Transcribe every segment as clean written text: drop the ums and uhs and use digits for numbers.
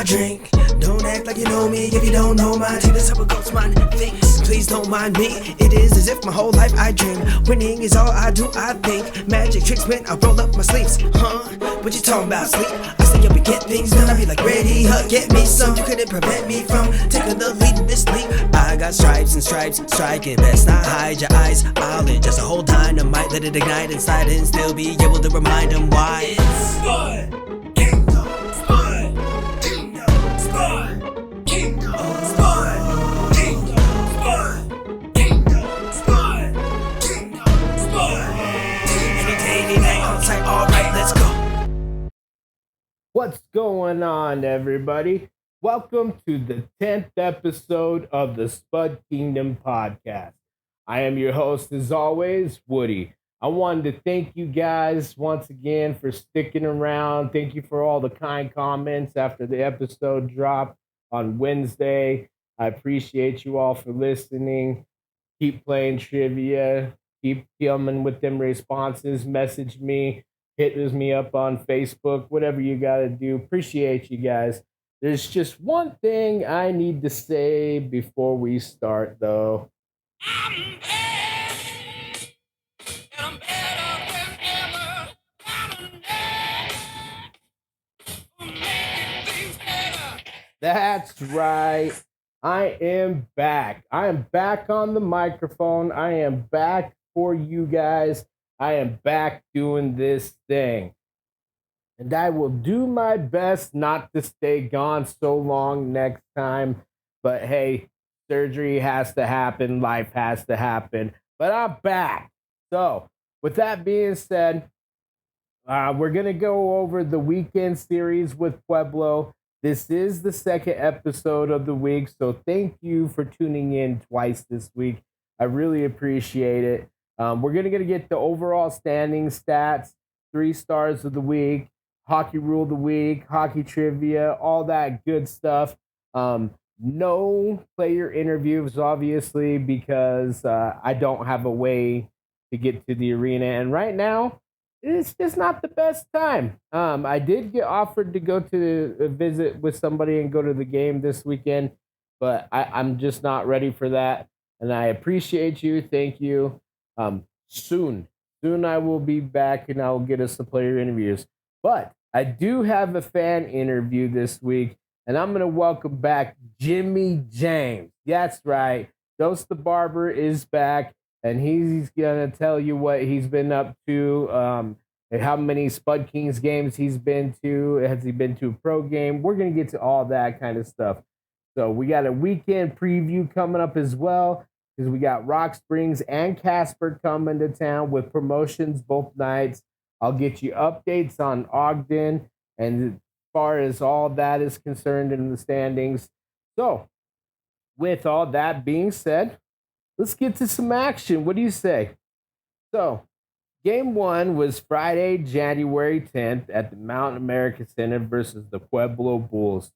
I drink. Don't act like you know me if you don't know my team. That's how it goes, man. Thinks, please don't mind me. It is as if my whole life I dream. Winning is all I do, I think. Magic tricks, man, I roll up my sleeves. What you talking about, sleep? I stay up and get things done. I be like, ready, get me some. You couldn't prevent me from taking the lead in this league. I got stripes and stripes, striking best not hide your eyes. I'll just a whole dynamite, let it ignite inside and still be able to remind them why. It's Spud Kingdom, Spud Kingdom, Spud Kingdom, Spud Kingdom, Spud Kingdom, Spud Kingdom, Spud. Any day, any night, on site, alright, let's go. What's going on, everybody? Welcome to the 10th episode of the Spud Kingdom podcast. I am your host, as always, Woody. I wanted to thank you guys once again for sticking around. Thank you for all the kind comments after the episode dropped on Wednesday. I appreciate you all for listening. Keep playing trivia. Keep coming with them responses. Message me. Hit me up on Facebook. Whatever you got to do. Appreciate you guys. There's just one thing I need to say before we start, though. I'm bad, and I'm better than ever. I'm making things better. That's right. I am back. I am back on the microphone. I am back for you guys. I am back doing this thing. And I will do my best not to stay gone so long next time. But hey, surgery has to happen. Life has to happen. But I'm back. So, with that being said, we're going to go over the weekend series with Pueblo. This is the second episode of the week. So, thank you for tuning in twice this week. I really appreciate it. We're going to get the overall standing stats, 3 stars of the week, hockey rule of the week, hockey trivia, all that good stuff. No player interviews, obviously, because I don't have a way to get to the arena. And right now, it's just not the best time. I did get offered to go to a visit with somebody and go to the game this weekend, but I'm just not ready for that. And I appreciate you. Thank you. Soon I will be back and I will get us the player interviews. But I do have a fan interview this week, and I'm going to welcome back Jimmie James. That's right. Dose the Barber is back, and he's going to tell you what he's been up to, and how many Spud Kings games he's been to. Has he been to a pro game? We're going to get to all that kind of stuff. So we got a weekend preview coming up as well, because we got Rock Springs and Casper coming to town with promotions both nights. I'll get you updates on Ogden and as far as all that is concerned in the standings. So, with all that being said, let's get to some action. What do you say? So, Game 1 was Friday, January 10th at the Mountain America Center versus the Pueblo Bulls.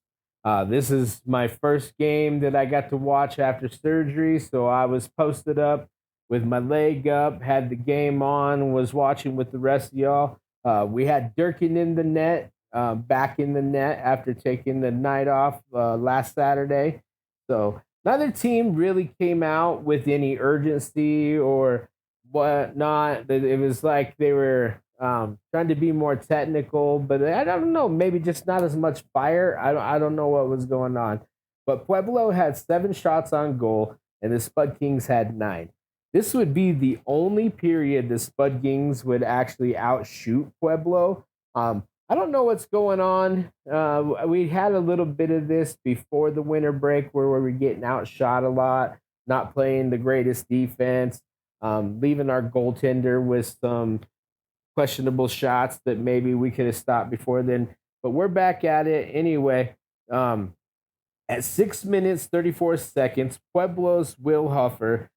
This is my first game that I got to watch after surgery, so I was posted up with my leg up, had the game on, was watching with the rest of y'all. We had Durkin in the net, back in the net after taking the night off last Saturday. So neither team really came out with any urgency or whatnot. It was like they were trying to be more technical, but I don't know, maybe just not as much fire. I don't know what was going on. But Pueblo had 7 shots on goal, and the Spud Kings had 9. This would be the only period the Spud Kings would actually outshoot Pueblo. I don't know what's going on. We had a little bit of this before the winter break where we were getting outshot a lot, not playing the greatest defense, leaving our goaltender with some questionable shots that maybe we could have stopped before then. But we're back at it anyway. At 6 minutes, 34 seconds, Pueblo's Will Huffer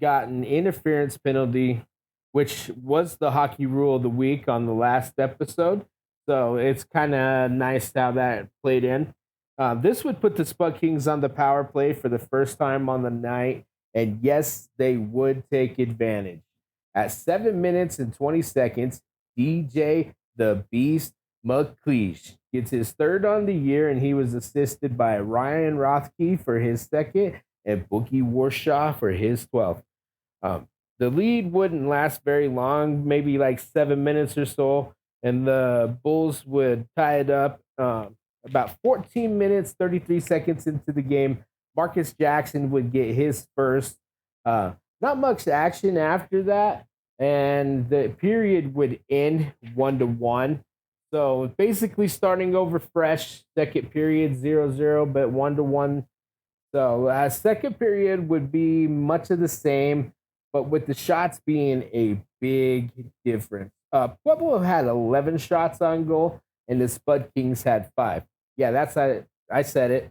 got an interference penalty, which was the hockey rule of the week on the last episode. So it's kind of nice how that played in. This would put the Spud Kings on the power play for the first time on the night. And yes, they would take advantage. At 7 minutes and 20 seconds, DJ the Beast McLeish gets his third on the year, and he was assisted by Ryan Rothke for his second and Bookie Warshaw for his 12th. Um, the lead wouldn't last very long, maybe like 7 minutes or so, and the Bulls would tie it up about 14 minutes, 33 seconds into the game. Marcus Jackson would get his first. Not much action after that, and the period would end 1-1. So basically, starting over fresh, second period 0-0, but 1-1. So second period would be much of the same, but with the shots being a big difference. Pueblo had 11 shots on goal, and the Spud Kings had 5. Yeah, that's I said it.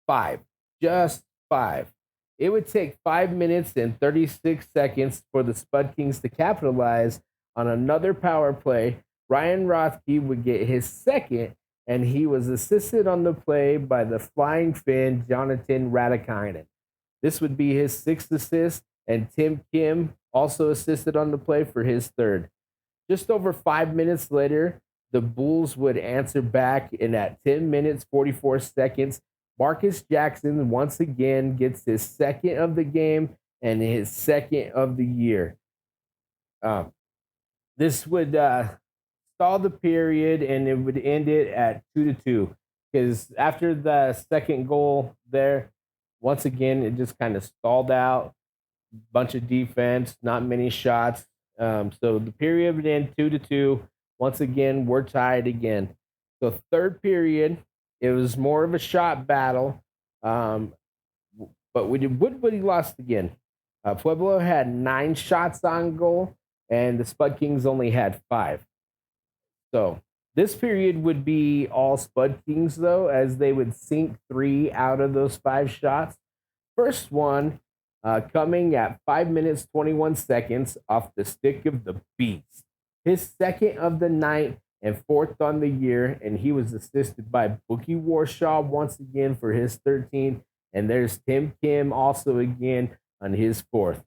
5, just 5. It would take 5 minutes and 36 seconds for the Spud Kings to capitalize on another power play. Ryan Rothke would get his second, and he was assisted on the play by the flying Finn Jonathan Radikainen. This would be his 6th assist, and Tim Kim also assisted on the play for his 3rd. Just over 5 minutes later, the Bulls would answer back, and at 10 minutes, 44 seconds, Marcus Jackson once again gets his 2nd of the game and his 2nd of the year. This would stall the period, and it would end it at 2-2. Because after the second goal there, once again, it just kind of stalled out. Bunch of defense, not many shots. So the period would end 2-2. Once again, we're tied again. So third period, it was more of a shot battle, but Woodbury lost again. Pueblo had 9 shots on goal, and the Spud Kings only had 5. So this period would be all Spud Kings, though, as they would sink 3 out of those 5 shots. First one coming at 5 minutes, 21 seconds off the stick of the Beast. His 2nd of the night and 4th on the year, and he was assisted by Bookie Warshaw once again for his 13th, and there's Tim Kim also again on his 4th.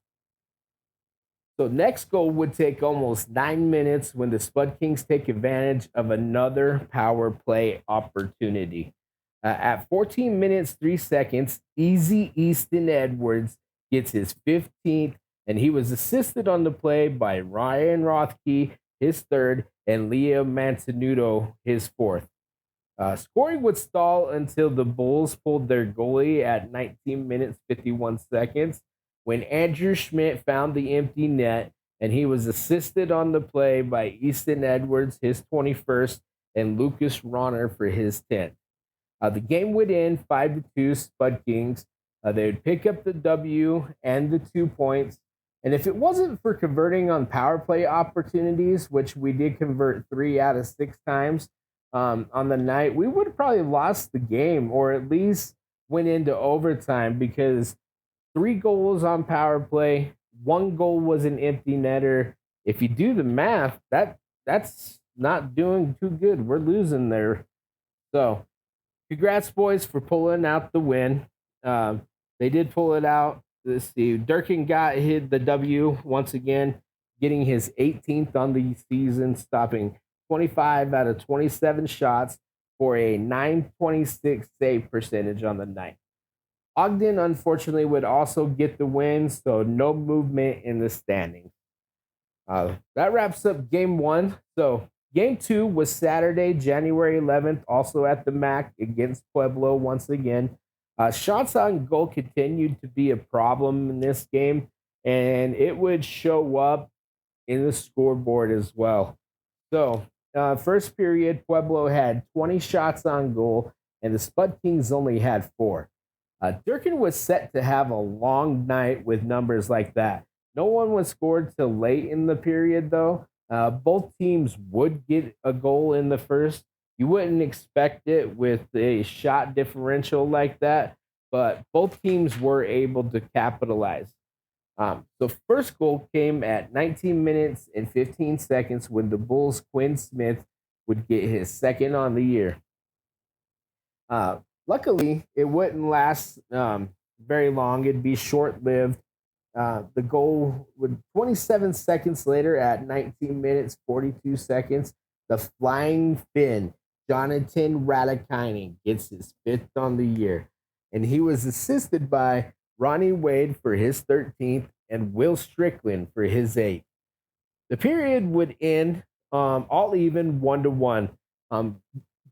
So next goal would take almost 9 minutes when the Spud Kings take advantage of another power play opportunity. At 14 minutes, 3 seconds, Easy Easton Edwards gets his 15th, and he was assisted on the play by Ryan Rothke, his 3rd, and Leo Mantenuto, his 4th. Scoring would stall until the Bulls pulled their goalie at 19 minutes, 51 seconds, when Andrew Schmidt found the empty net, and he was assisted on the play by Easton Edwards, his 21st, and Lucas Ronner for his 10th. The game would end 5-2 Spud Kings. They would pick up the W and the 2 points. And if it wasn't for converting on power play opportunities, which we did convert 3 out of 6 times on the night, we would have probably lost the game, or at least went into overtime, because 3 goals on power play, 1 goal was an empty netter. If you do the math, that's not doing too good. We're losing there. So congrats, boys, for pulling out the win. They did pull it out. Let's see. Durkin hit the W once again, getting his 18th on the season, stopping 25 out of 27 shots for a .926 save percentage on the night. Ogden, unfortunately, would also get the win, so no movement in the standings. That wraps up game 1. So game 2 was Saturday, January 11th, also at the MAC against Pueblo once again. Shots on goal continued to be a problem in this game, and it would show up in the scoreboard as well. So, first period, Pueblo had 20 shots on goal, and the Spud Kings only had 4. Durkin was set to have a long night with numbers like that. No one was scored till late in the period, though. Both teams would get a goal in the first. You wouldn't expect it with a shot differential like that, but both teams were able to capitalize. The first goal came at 19 minutes and 15 seconds when the Bulls' Quinn Smith would get his 2nd on the year. Luckily, it wouldn't last very long. It'd be short-lived. The goal would 27 seconds later at 19 minutes, 42 seconds. the Flying Finn, Jonathan Radakainen, gets his 5th on the year. And he was assisted by Ronnie Wade for his 13th and Will Strickland for his 8th. The period would end all even 1-1. Um,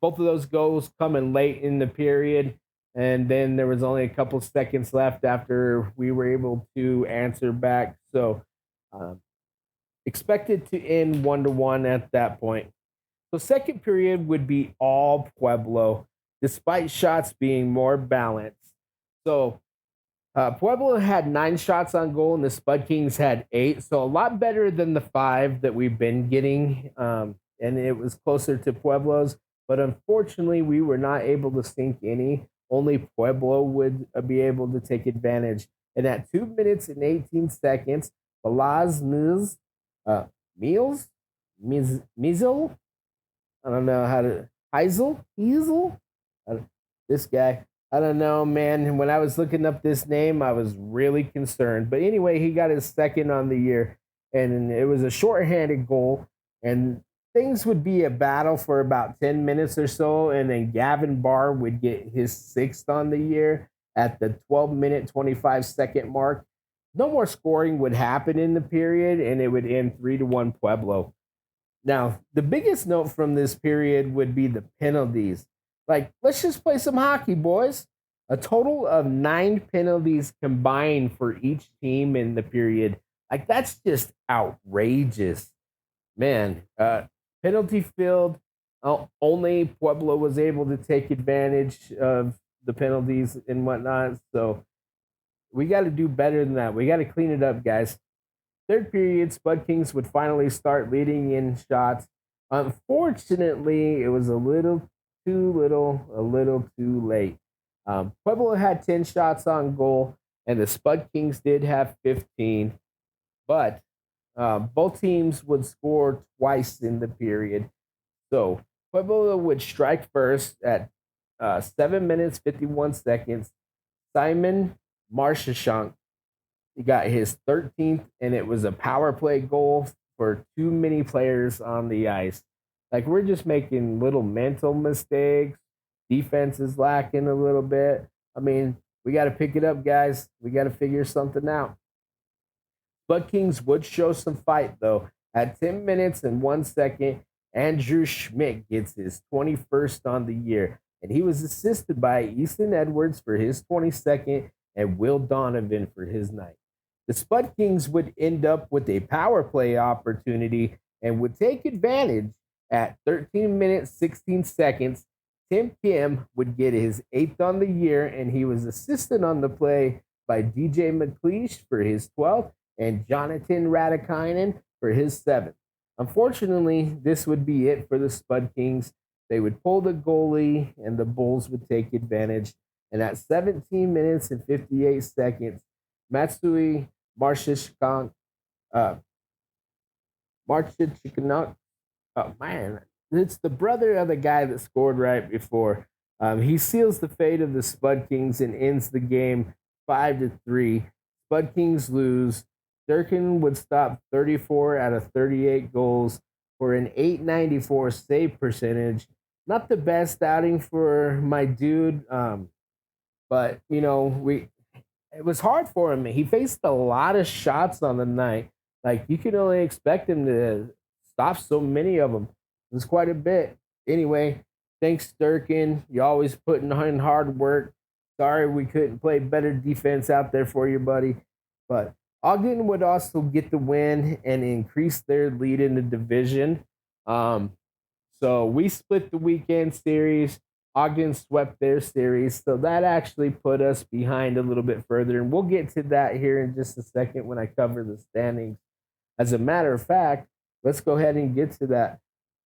both of those goals coming late in the period, and then there was only a couple seconds left after we were able to answer back. So expected to end 1-1 at that point. So second period would be all Pueblo, despite shots being more balanced. So Pueblo had 9 shots on goal, and the Spud Kings had 8. So a lot better than the 5 that we've been getting, and it was closer to Pueblo's. But unfortunately, we were not able to sink any. Only Pueblo would be able to take advantage. And at 2 minutes and 18 seconds, Balaz Measel, I don't know how to, Heisel, this guy. I don't know, man. When I was looking up this name, I was really concerned. But anyway, he got his 2nd on the year, and it was a shorthanded goal. And things would be a battle for about 10 minutes or so. And then Gavin Barr would get his 6th on the year at the 12-minute, 25-second mark. No more scoring would happen in the period, and it would end 3-1 Pueblo. Now, the biggest note from this period would be the penalties. Like, let's just play some hockey, boys. A total of 9 penalties combined for each team in the period. Like, that's just outrageous. Man, penalty filled. Only Pueblo was able to take advantage of the penalties and whatnot. So we got to do better than that. We got to clean it up, guys. Third period, Spud Kings would finally start leading in shots. Unfortunately, it was a little too late. Pueblo had 10 shots on goal, and the Spud Kings did have 15. But both teams would score twice in the period. So Pueblo would strike first at 7 minutes, 51 seconds. Simon Marcheshunk, he got his 13th, and it was a power play goal for too many players on the ice. Like, we're just making little mental mistakes. Defense is lacking a little bit. I mean, we got to pick it up, guys. We got to figure something out. Spud Kings would show some fight, though. At 10 minutes and 1 second, Andrew Schmidt gets his 21st on the year, and he was assisted by Easton Edwards for his 22nd and Will Donovan for his 9th. The Spud Kings would end up with a power play opportunity and would take advantage at 13 minutes, 16 seconds. Tim Kim would get his 8th on the year, and he was assisted on the play by DJ McLeish for his 12th and Jonathan Radakainen for his 7th. Unfortunately, this would be it for the Spud Kings. They would pull the goalie, and the Bulls would take advantage. And at 17 minutes and 58 seconds, Matsui Marcheshchuk, oh man, it's the brother of the guy that scored right before. He seals the fate of the Spud Kings and ends the game 5-3. Spud Kings lose. Durkin would stop 34 out of 38 goals for an .894 save percentage. Not the best outing for my dude, but you know, it was hard for him. He faced a lot of shots on the night. Like, you could only expect him to stop so many of them. It was quite a bit. Anyway, thanks, Durkin. You always putting in hard work. Sorry we couldn't play better defense out there for you, buddy. But Ogden would also get the win and increase their lead in the division. So we split the weekend series. Ogden swept their series. So that actually put us behind a little bit further. And we'll get to that here in just a second when I cover the standings. As a matter of fact, let's go ahead and get to that.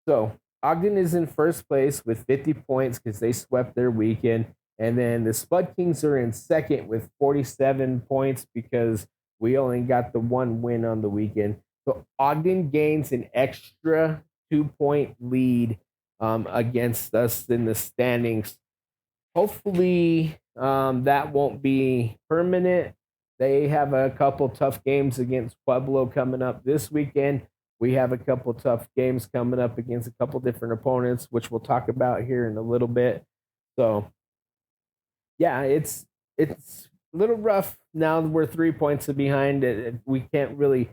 So Ogden is in first place with 50 points because they swept their weekend. And then the Spud Kings are in second with 47 points because we only got the 1 win on the weekend. So Ogden gains an extra 2-point lead against us in the standings. Hopefully that won't be permanent. They have a couple tough games against Pueblo coming up this weekend. We have a couple tough games coming up against a couple different opponents, which we'll talk about here in a little bit. So yeah, it's a little rough now. We're 3 points behind. We can't really.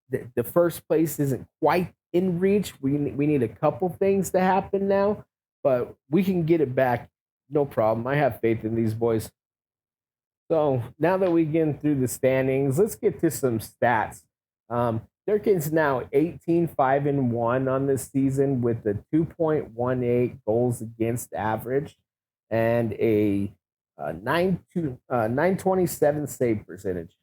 The first place isn't quite in reach. We need a couple things to happen now, but we can get it back. No problem. I have faith in these boys. So now that we get through the standings, let's get to some stats. Durkin's now 18-5-1 on this season with a 2.18 goals against average and a 927 save percentage.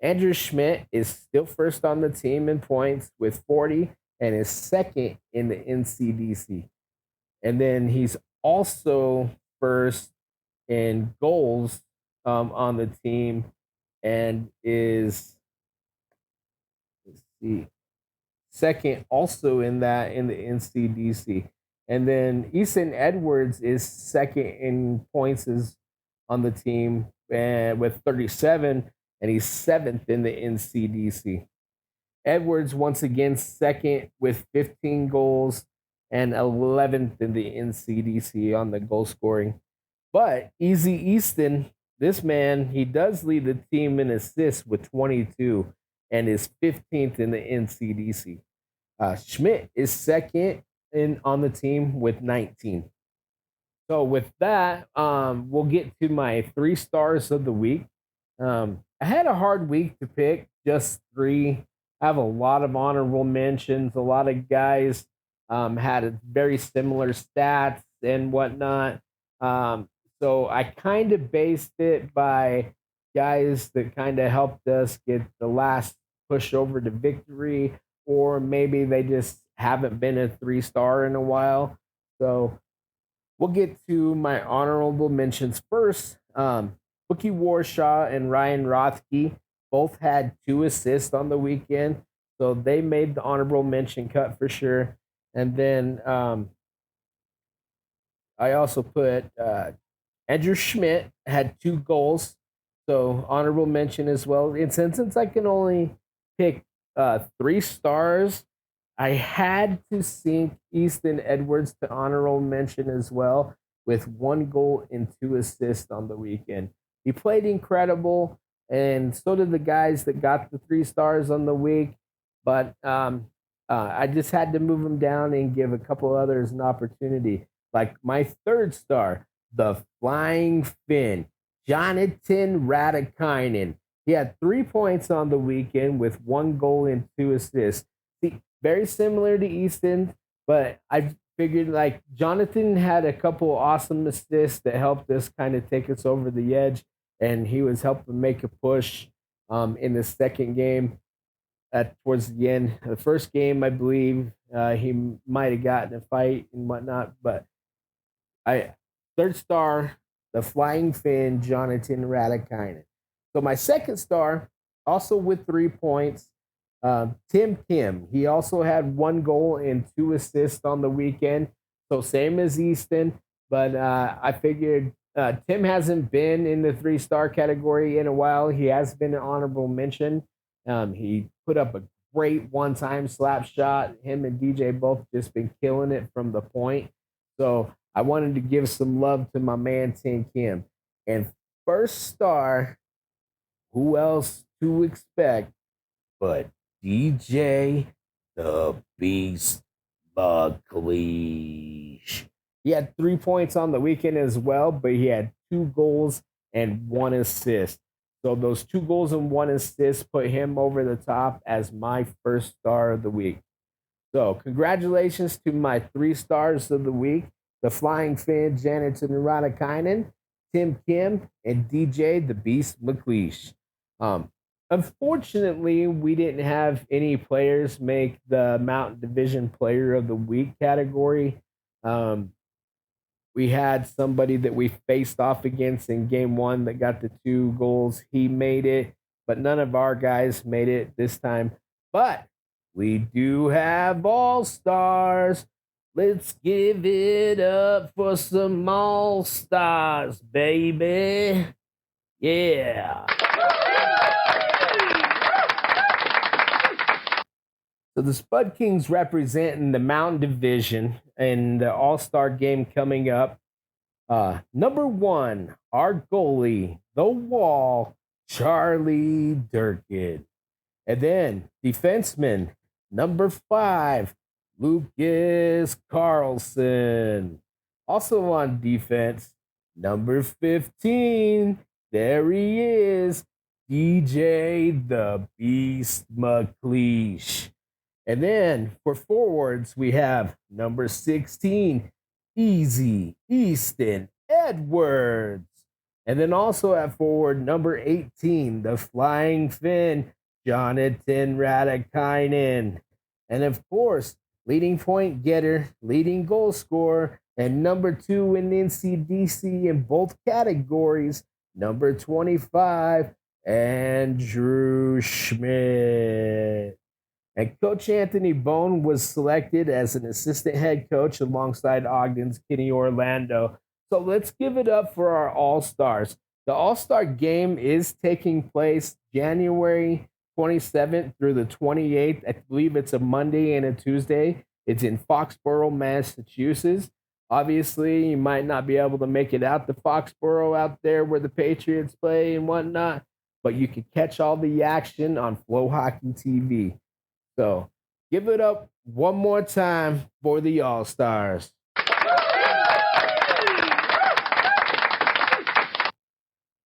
Andrew Schmidt is still first on the team in points with 40 and is second in the NCDC. And then he's also first in goals on the team and is, let's see, second also in that in the NCDC. And then Easton Edwards is second in points on the team with 37, and he's seventh in the NCDC. Edwards once again second with 15 goals and 11th in the NCDC on the goal scoring. But Easy Easton, this man, he does lead the team in assists with 22 and is 15th in the NCDC. Schmidt is second on the team with 19. So with that, we'll get to my 3 stars of the week. I had a hard week to pick, just 3. I have a lot of honorable mentions. A lot of guys had very similar stats and whatnot. So I kind of based it by guys that kind of helped us get the last push over to victory, or maybe they just haven't been a 3-star in a while. So we'll get to my honorable mentions first. Bookie Warshaw and Ryan Rothke both had 2 assists on the weekend, so they made the honorable mention cut for sure. And then I also put Andrew Schmidt had 2 goals, so honorable mention as well. And since I can only pick 3 stars, I had to sink Easton Edwards to honorable mention as well with 1 goal and 2 assists on the weekend. He played incredible, and so did the guys that got the 3 stars on the week. But I just had to move him down and give a couple others an opportunity. Like my 3rd star, the Flying Finn, Jonathan Radikainen. He had 3 points on the weekend with 1 goal and 2 assists. See, very similar to Easton, but I figured like Jonathan had a couple awesome assists that helped us kind of take us over the edge, and he was helping make a push in the second game towards the end. The first game, I believe, he might have gotten a fight and whatnot, but 3rd star, the Flying Finn, Jonathan Radikainen. So my 2nd star, also with 3 points, Tim Kim. He also had 1 goal and 2 assists on the weekend. So same as Easton, but I figured Tim hasn't been in the 3-star category in a while. He has been an honorable mention. He put up a great one-time slap shot. Him and DJ both just been killing it from the point. So I wanted to give some love to my man Tim Kim. And 1st star, who else to expect but DJ the Beast McLeish. He had 3 points on the weekend as well, but he had 2 goals and 1 assist. So those 2 goals and 1 assist put him over the top as my 1st star of the week. So congratulations to my 3 stars of the week, the Flying Finn, Jonathan Radikainen, Tim Kim, and DJ the Beast McLeish. Unfortunately, we didn't have any players make the Mountain Division Player of the Week category. We had somebody that we faced off against in game 1 that got the 2 goals. He made it, but none of our guys made it this time. But we do have all-stars. Let's give it up for some all-stars, baby. Yeah. So the Spud Kings representing the Mountain Division in the All-Star game coming up. Number one, our goalie, the Wall, Charlie Durkin. And then defenseman, number 5, Lucas Carlson. Also on defense, number 15, there he is, DJ the Beast McLeish. And then for forwards, we have number 16, Easy Easton Edwards. And then also at forward, number 18, the Flying Finn, Jonathan Radikainen. And of course, leading point getter, leading goal scorer, and number 2 in NCDC in both categories, number 25, Andrew Schmidt. And Coach Anthony Bone was selected as an assistant head coach alongside Ogden's Kenny Orlando. So let's give it up for our All-Stars. The All-Star game is taking place January 27th through the 28th. I believe it's a Monday and a Tuesday. It's in Foxborough, Massachusetts. Obviously, you might not be able to make it out to Foxborough out there where the Patriots play and whatnot, but you can catch all the action on Flow Hockey TV. So give it up one more time for the All-Stars.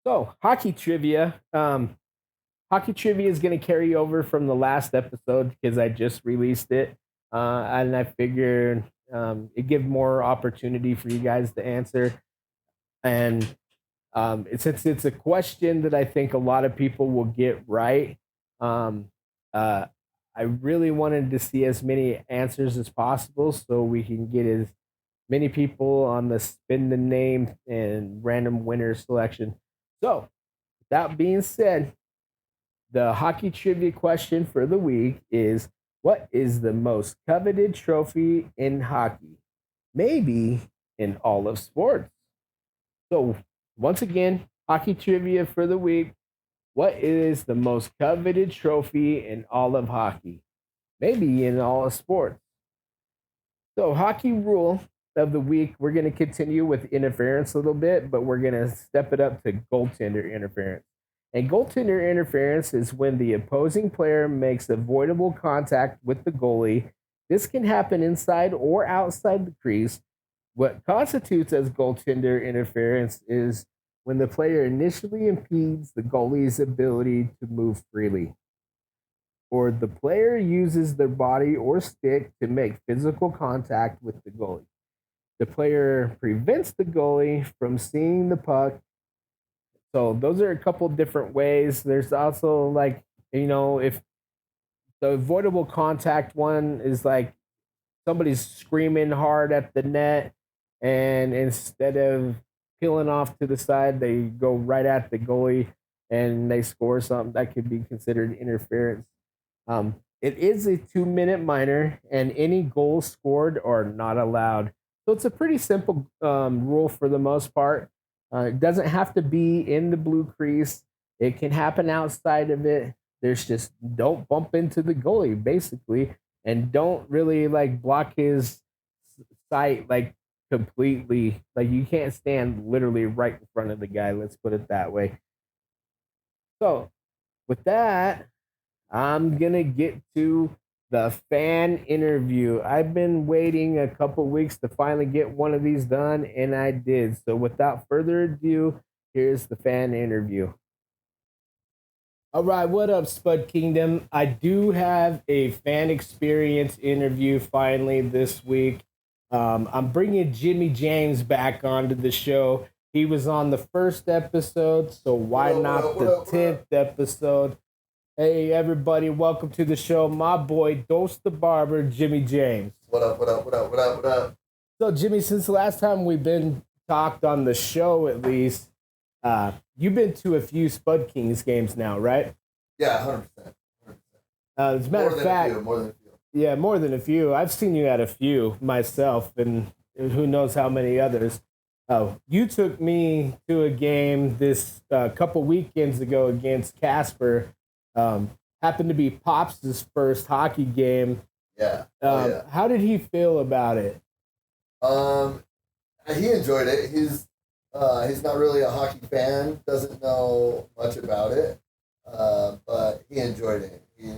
So hockey trivia. Hockey trivia is going to carry over from the last episode because I just released it. And I figured it give more opportunity for you guys to answer. And since it's a question that I think a lot of people will get right, I really wanted to see as many answers as possible so we can get as many people on the spin the name and random winner selection. So, that being said, the hockey trivia question for the week is, what is the most coveted trophy in hockey? Maybe in all of sports. So, once again, hockey trivia for the week. What is the most coveted trophy in all of hockey? Maybe in all of sports. So, hockey rule of the week, we're going to continue with interference a little bit, but we're going to step it up to goaltender interference. And goaltender interference is when the opposing player makes avoidable contact with the goalie. This can happen inside or outside the crease. What constitutes as goaltender interference is when the player initially impedes the goalie's ability to move freely, or the player uses their body or stick to make physical contact with the goalie. The player prevents the goalie from seeing the puck. So those are a couple different ways. There's also if the avoidable contact one is like somebody's screaming hard at the net, and instead of peeling off to the side, they go right at the goalie and they score something, that could be considered interference. It is a 2-minute minor, and any goals scored are not allowed. So it's a pretty simple rule for the most part. It doesn't have to be in the blue crease. It can happen outside of it. There's just don't bump into the goalie, basically, and don't really block his sight completely. You can't stand literally right in front of the guy. Let's put it that way. So with that, I'm going to get to the fan interview. I've been waiting a couple weeks to finally get one of these done, and I did. So without further ado, here's the fan interview. All right, what up, Spud Kingdom? I do have a fan experience interview finally this week. I'm bringing Jimmie James back onto the show. He was on the first episode, so why not the 10th episode? Hey, everybody, welcome to the show. My boy, Dose the Barber, Jimmie James. What up? So, Jimmie, since the last time we've been talked on the show, at least, you've been to a few Spud Kings games now, right? Yeah, 100%. As a matter of fact, more than a few. Yeah, more than a few. I've seen you at a few myself, and who knows how many others. You took me to a game this couple weekends ago against Casper. happened to be Pops' first hockey game. Yeah. How did he feel about it? He enjoyed it. He's not really a hockey fan, doesn't know much about it, but he enjoyed it. He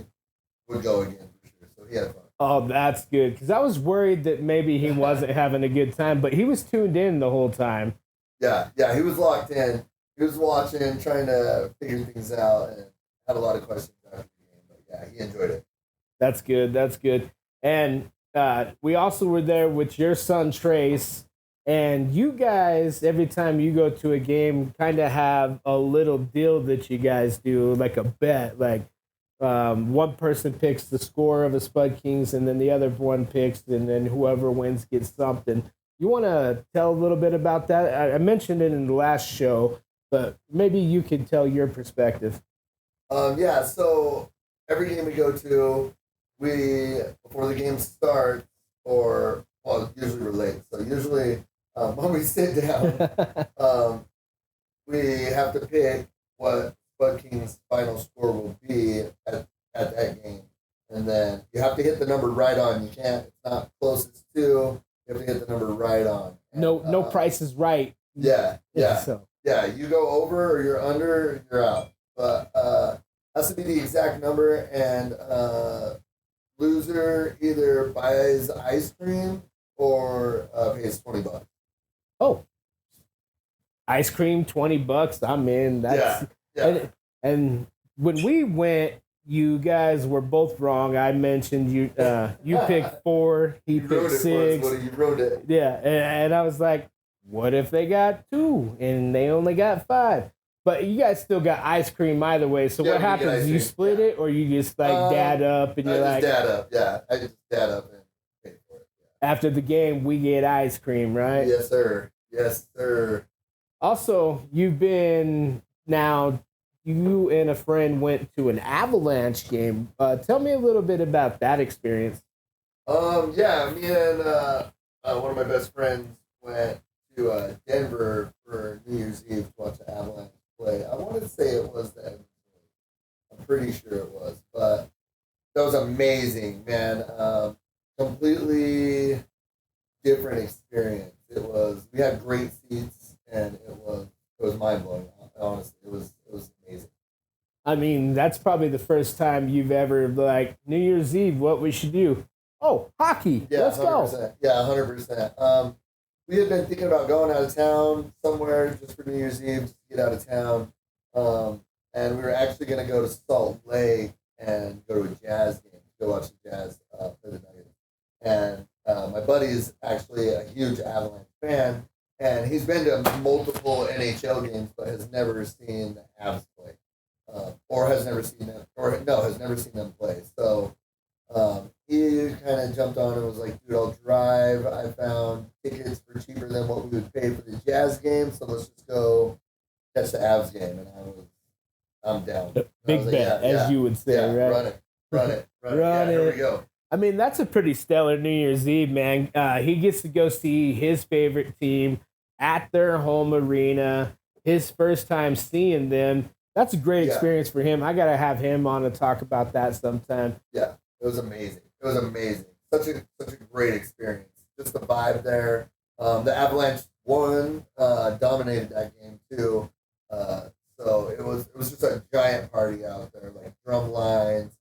would go again for sure, so he had fun. Oh, that's good, because I was worried that maybe he wasn't having a good time, but he was tuned in the whole time. Yeah, he was locked in. He was watching, trying to figure things out, and had a lot of questions after the game, but yeah, he enjoyed it. That's good. And we also were there with your son, Trace. And you guys, every time you go to a game, kind of have a little deal that you guys do, like a bet. Like one person picks the score of a Spud Kings, and then the other one picks, and then whoever wins gets something. You want to tell a little bit about that? I mentioned it in the last show, but maybe you can tell your perspective. Yeah, so every game we go to, before the game starts, usually we're late. So usually when we sit down, we have to pick what Spud King's final score will be at that game. And then you have to hit the number right on. It's not closest to, you have to hit the number right on. And, no price is right. Yeah. So. Yeah, you go over or you're under, you're out. But has to be the exact number, and loser either buys ice cream or pays $20. Oh, ice cream, $20. I'm in. That's, yeah. And when we went, you guys were both wrong. I mentioned you picked 4, he picked 6. You wrote it. Yeah, and I was like, what if they got 2 and they only got 5? But you guys still got ice cream either way. So what happens? You split it, or you just dad up and you're like, dad up. Yeah, I just dad up and pay for it. Yeah. After the game, we get ice cream, right? Yes, sir. Also, you and a friend went to an Avalanche game. Tell me a little bit about that experience. Yeah, me and one of my best friends went to Denver for New Year's Eve to watch the Avalanche play. I want to say it was the Edmonton. I'm pretty sure it was, but that was amazing, man. Completely different experience. We had great seats, and it was mind blowing. Honestly, it was amazing. I mean, that's probably the first time you've ever New Year's Eve, what we should do. Oh, hockey. Yeah, let's 100%. go. Yeah, 100%. We had been thinking about going out of town somewhere just for New Year's Eve, just to get out of town. And we were actually going to go to Salt Lake and go to a Jazz game, go watch the Jazz play the Nuggets. And my buddy is actually a huge Avalanche fan, and he's been to multiple NHL games, but has never seen the Avs play, has never seen them play. So he kind of jumped on and was like, dude, I'll drive. I found tickets for cheaper than what we would pay for the Jazz game, so let's just go catch the Avs game. And I'm down. Big bet, as you would say, right? Run it. Here we go. I mean, that's a pretty stellar New Year's Eve, man. He gets to go see his favorite team at their home arena, his first time seeing them. That's a great experience for him. I got to have him on to talk about that sometime. Yeah, it was amazing. Such a great experience. Just the vibe there. The Avalanche won, dominated that game too. So it was just a giant party out there, like drum lines.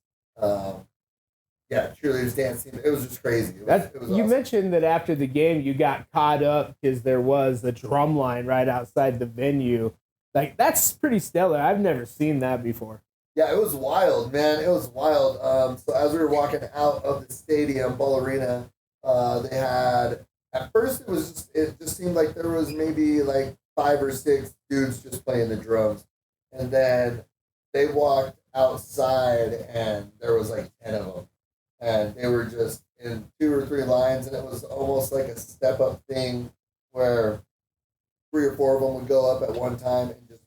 Cheerleaders dancing. It was just crazy. It was you awesome. mentioned that after the game you got caught up because there was a drum line right outside the venue. That's pretty stellar. I've never seen that before. Yeah, it was wild, man. It was wild. So as we were walking out of the stadium, Ball Arena, they had, at first it just seemed like there was maybe 5 or 6 dudes just playing the drums. And then they walked outside and there was 10 of them. And they were just in 2 or 3 lines, and it was almost like a step-up thing where 3 or 4 of them would go up at one time and just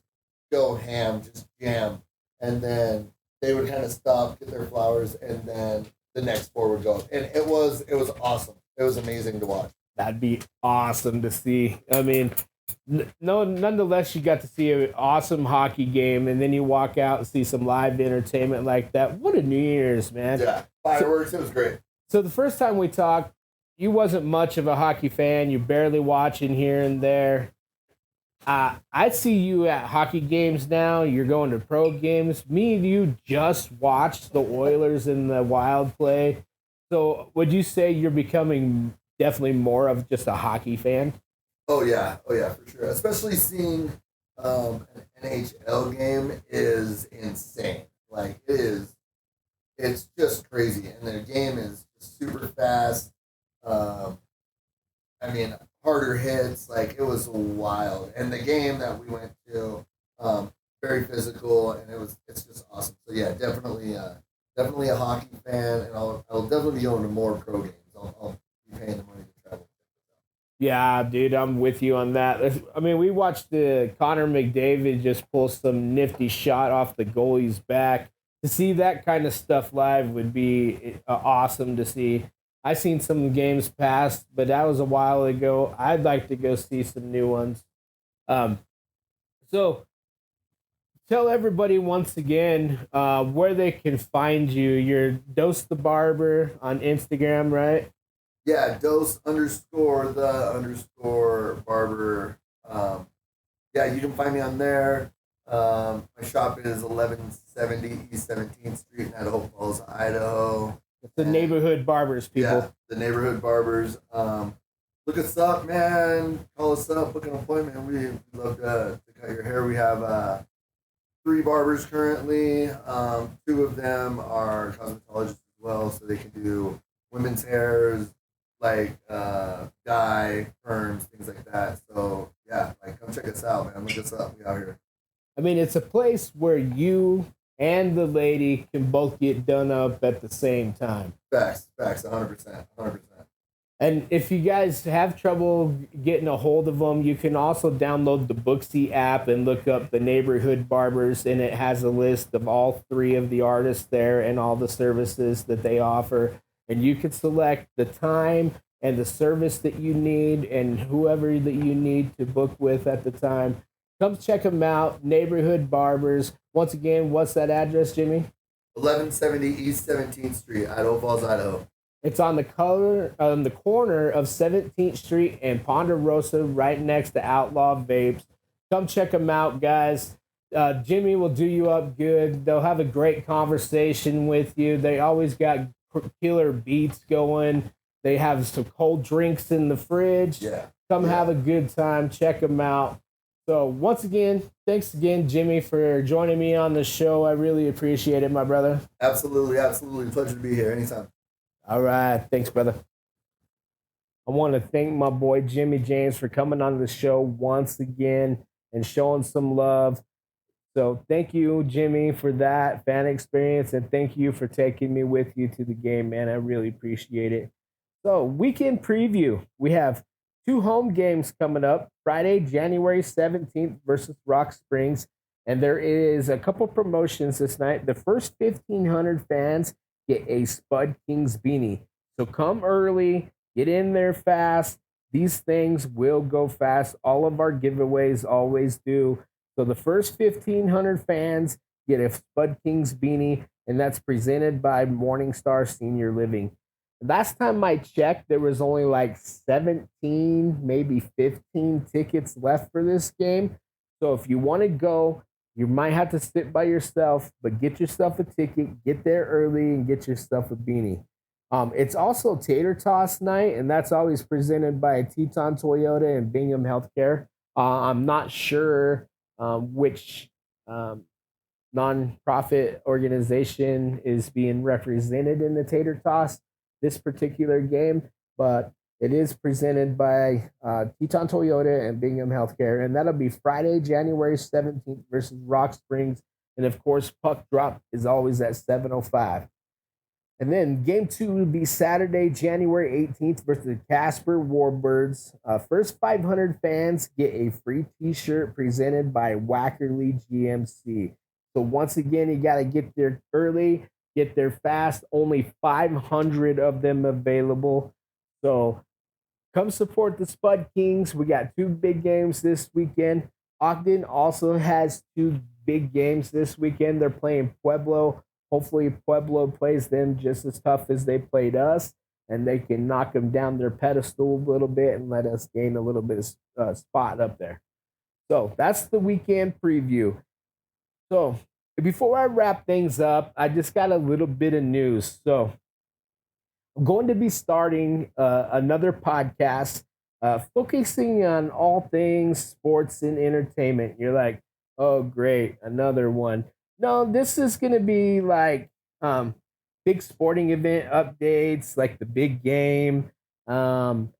go ham, just jam. And then they would kind of stop, get their flowers, and then the next 4 would go up. And it was awesome. It was amazing to watch. That'd be awesome to see. I mean, No, nonetheless, you got to see an awesome hockey game, and then you walk out and see some live entertainment like that. What a New Year's, man! Yeah, fireworks. It was great. So the first time we talked, you wasn't much of a hockey fan. You barely watching here and there. I see you at hockey games now. You're going to pro games. Me and you just watched the Oilers and the Wild play. So would you say you're becoming definitely more of just a hockey fan? Oh yeah, for sure. Especially seeing an NHL game is insane. Like it is, it's just crazy, and their game is just super fast. Um, I mean, harder hits. Like it was wild, and the game that we went to, very physical, and it's just awesome. So yeah, definitely a hockey fan, and I'll definitely be going to more pro games. I'll be paying the money to travel. Yeah, dude, I'm with you on that. I mean, we watched the Connor McDavid just pull some nifty shot off the goalie's back. To see that kind of stuff live would be awesome to see. I seen some games past, but that was a while ago. I'd like to go see some new ones. Um, so tell everybody once again where they can find you. You're Dose the Barber on Instagram, right? Yeah, dose underscore the underscore barber. Yeah, you can find me on there. My shop is 1170 East 17th Street in Idaho Falls, Idaho. The neighborhood barbers, people. Yeah, the neighborhood barbers. Look us up, man. Call us up, book an appointment. We'd love to cut your hair. We have 3 barbers currently. 2 of them are cosmetologists as well, so they can do women's hairs, like dye, perms, things like that. So yeah, like come check us out, man. Look us up. We out here. I mean, it's a place where you and the lady can both get done up at the same time. Facts, 100%, 100%. And if you guys have trouble getting a hold of them, you can also download the Booksy app and look up the neighborhood barbers, and it has a list of all 3 of the artists there and all the services that they offer. And you can select the time and the service that you need and whoever that you need to book with at the time. Come check them out, Neighborhood Barbers. Once again, what's that address, Jimmy? 1170 East 17th Street, Idaho Falls, Idaho. It's on the corner of 17th Street and Ponderosa, right next to Outlaw Vapes. Come check them out, guys. Jimmy will do you up good. They'll have a great conversation with you. They always got killer beats going. They have some cold drinks in the fridge. Yeah. Come have a good time. Check them out. So once again, thanks again, Jimmy, for joining me on the show. I really appreciate it, my brother. Absolutely. Pleasure to be here anytime. All right. Thanks, brother. I want to thank my boy Jimmie James for coming on the show once again and showing some love. So thank you, Jimmy, for that fan experience, and thank you for taking me with you to the game, man. I really appreciate it. So weekend preview. We have 2 home games coming up. Friday, January 17th versus Rock Springs. And there is a couple promotions this night. The first 1,500 fans get a Spud Kings beanie. So come early, get in there fast. These things will go fast. All of our giveaways always do. So the first 1,500 fans get a Spud Kings beanie, and that's presented by Morningstar Senior Living. Last time I checked, there was only like 17, maybe 15 tickets left for this game. So if you want to go, you might have to sit by yourself, but get yourself a ticket, get there early, and get yourself a beanie. It's also Tater Toss night, and that's always presented by Teton Toyota and Bingham Healthcare. I'm not sure which nonprofit organization is being represented in the Tater Toss this particular game, but it is presented by Teton Toyota and Bingham Healthcare, and that'll be Friday, January 17th versus Rock Springs. And of course, puck drop is always at 7:05. And then game 2 will be Saturday, January 18th versus the Casper Warbirds. First 500 fans get a free T-shirt presented by Wackerly GMC. So once again, you got to get there early, get there fast. Only 500 of them available. So come support the Spud Kings. We got two big games this weekend. Ogden also has two big games this weekend. They're playing Pueblo. Hopefully, Pueblo plays them just as tough as they played us, and they can knock them down their pedestal a little bit and let us gain a little bit of spot up there. So that's the weekend preview. So before I wrap things up, I just got a little bit of news. So I'm going to be starting another podcast focusing on all things sports and entertainment. You're like, oh, great, another one. No, this is going to be like big sporting event updates, like the big game, um,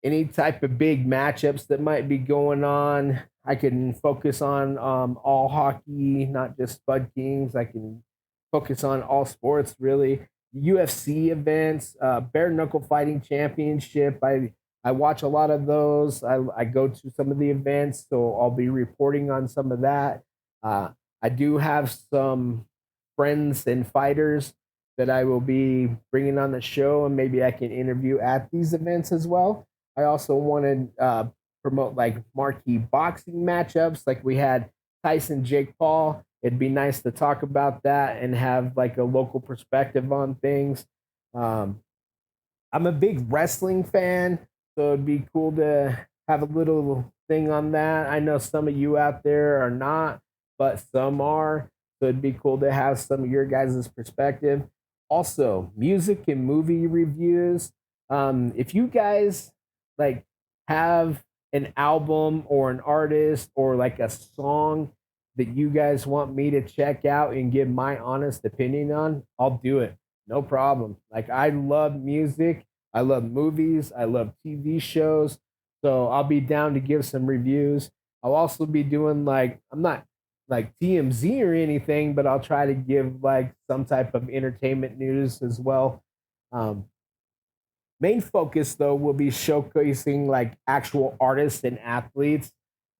any type of big matchups that might be going on. I can focus on all hockey, not just Spud Kings. I can focus on all sports, really. UFC events, bare knuckle fighting championship. I watch a lot of those. I go to some of the events, so I'll be reporting on some of that. Uh, I do have some friends and fighters that I will be bringing on the show, and maybe I can interview at these events as well. I also want to promote like marquee boxing matchups, like we had Tyson Jake Paul. It'd be nice to talk about that and have like a local perspective on things. Um, I'm a big wrestling fan, so it'd be cool to have a little thing on that. I know some of you out there are not, but some are. So it'd be cool to have some of your guys' perspective. Also, music and movie reviews. If you guys like have an album or an artist or like a song that you guys want me to check out and give my honest opinion on, I'll do it. No problem. Like I love music, I love movies, I love TV shows. So I'll be down to give some reviews. I'll also be doing like I'm not like TMZ or anything, but I'll try to give like some type of entertainment news as well. Um, Main focus though will be showcasing like actual artists and athletes.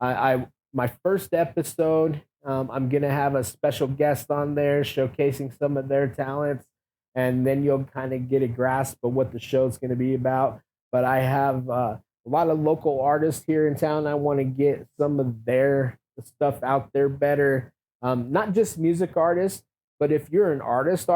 I my first episode, I'm gonna have a special guest on there showcasing some of their talents, and then you'll kind of get a grasp of what the show's gonna be about. But I have a lot of local artists here in town. I want to get some of their stuff out there better. Not just music artists, but if you're an artist,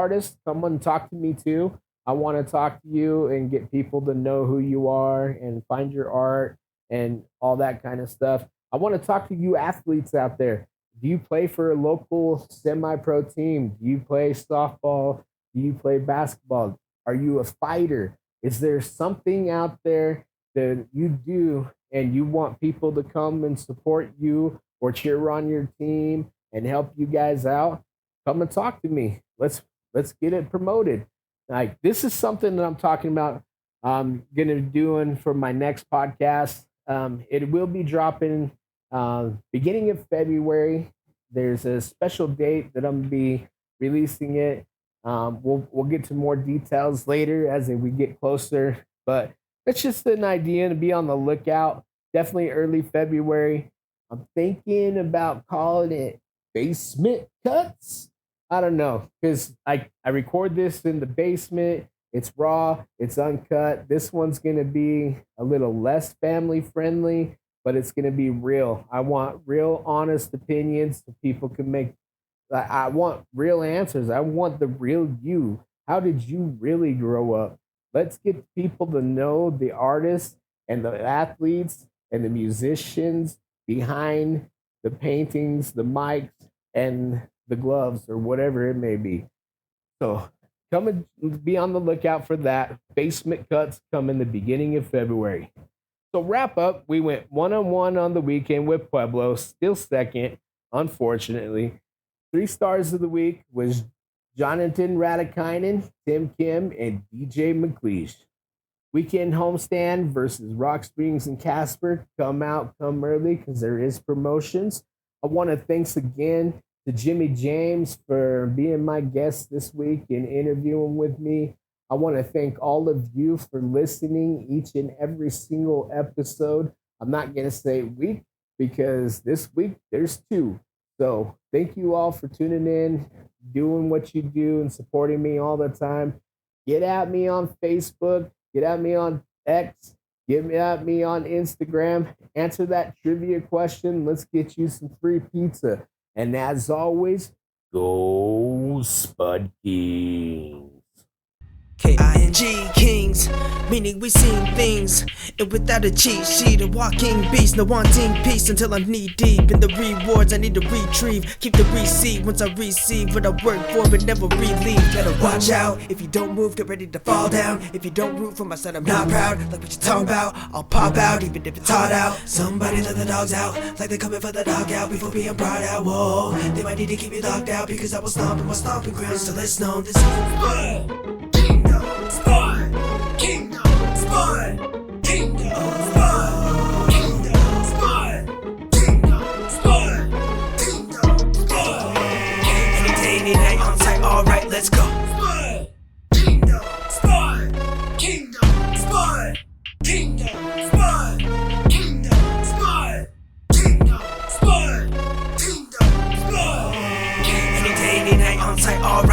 come and talk to me too. I want to talk to you and get people to know who you are and find your art and all that kind of stuff. I want to talk to you athletes out there. Do you play for a local semi pro team? Do you play softball? Do you play basketball? Are you a fighter? Is there something out there that you do and you want people to come and support you or cheer on your team and help you guys out? Come and talk to me. Let's get it promoted. Like this is something that I'm talking about. I'm gonna be doing for my next podcast. It will be dropping beginning of February. There's a special date that I'm gonna be releasing it. We'll get to more details later as we get closer, but it's just an idea to be on the lookout. Definitely early February. I'm thinking about calling it Basement Cuts. I don't know because I record this in the basement. It's raw. It's uncut. This one's gonna be a little less family friendly, but it's gonna be real. I want real, honest opinions so people can make. I want real answers. I want the real you. How did you really grow up? Let's get people to know the artists and the athletes and the musicians behind the paintings, the mics, and the gloves or whatever it may be. So come and be on the lookout for that. Basement Cuts come in the beginning of February. So wrap up, we went 1-on-1 on the weekend with Pueblo, still second, unfortunately. 3 stars of the week was Jonathan Radikainen, Tim Kim, and DJ McLeish. Weekend homestand versus Rock Springs and Casper. Come out, come early because there is promotions. I want to thanks again to Jimmie James for being my guest this week and interviewing with me. I want to thank all of you for listening each and every single episode. I'm not going to say week because this week there's 2. So thank you all for tuning in, doing what you do, and supporting me all the time. Get at me on Facebook. Get at me on X. Get me at me on Instagram. Answer that trivia question. Let's get you some free pizza. And as always, go Spud Kings. K-I-N-G, kings, meaning we seen things. And without a cheat sheet, a walking beast, no wanting peace until I'm knee deep in the rewards I need to retrieve. Keep the receipt once I receive what I work for, but never relieve. Better watch out, if you don't move, get ready to fall down. If you don't root for my son, I'm not proud. Like what you talking about, I'll pop out, even if it's hard out. Somebody let the dogs out, like they're coming for the dog out before being brought out. Whoa, they might need to keep you locked out because I will stomp in my stomping grounds till it's known. This is Spud Kingdom, Spud Kingdom, Spud Kingdom, Spud Kingdom, Spud Kingdom, Spud Kingdom, Spud. Any day, any night, on site, alright, let's go. Spud Kingdom, Spud Kingdom, Spud Kingdom, Spud Kingdom, Spud Kingdom, Spud Kingdom, Spud. Any day, any night, on site, alright.